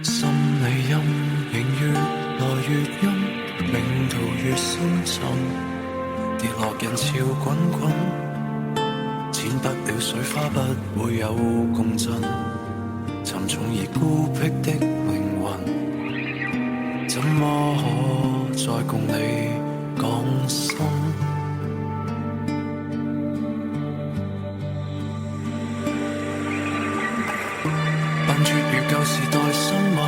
心理陰影越來越陰，命途越深沉，跌落人潮滾滾，濺不了水花不會有共振，沉重而孤僻的靈魂，怎麼可再共你講心？笨拙如舊時代生物，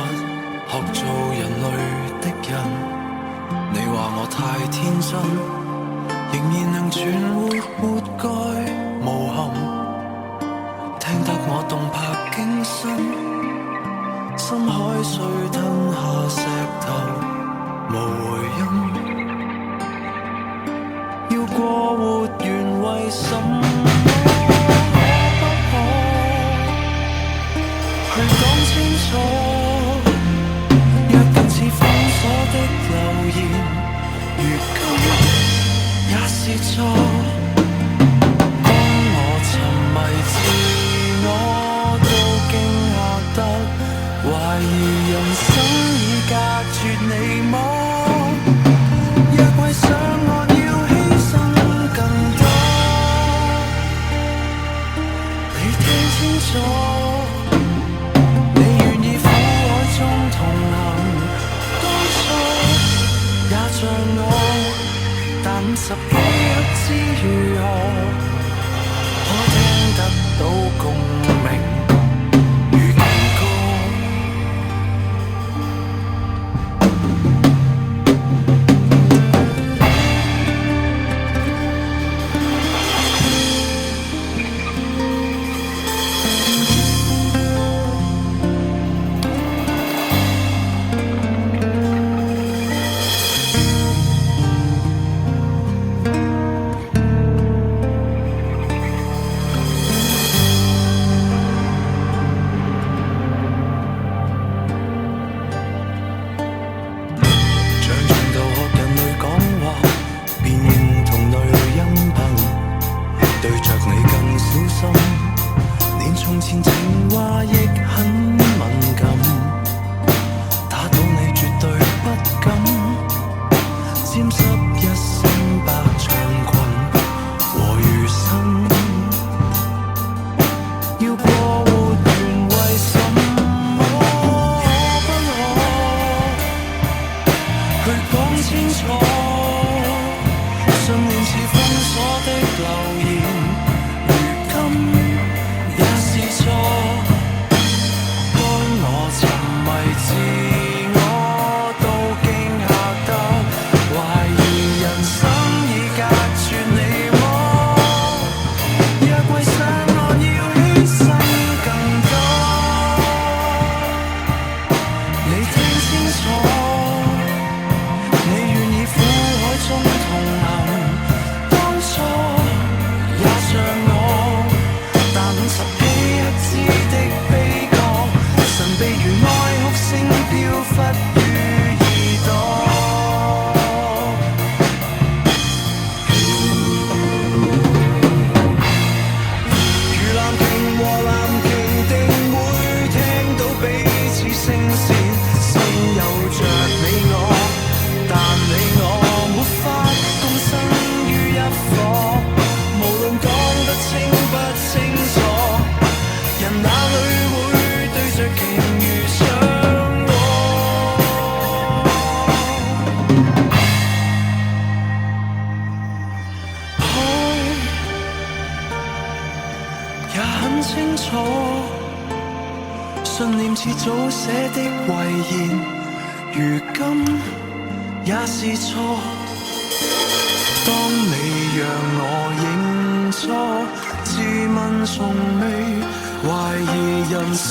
學做人類的人。你話我太天真，仍然能存活活該無憾。聽得我動魄驚心，深海水吞下石頭無回音。要過活緣為什麼？去講清楚，約定似封鎖的留言，如今也是錯。當我沉迷自我，都驚嚇得懷疑人生已隔絕你麼？若為上岸要犧牲更多，你聽清楚。像我，但50幾不知如何，可聽得到共鳴如情歌。信念似早寫的遺言，如今也是錯。當你讓我認錯，自問從未懷疑人生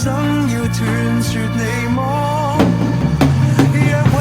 要斷絕你麼？若為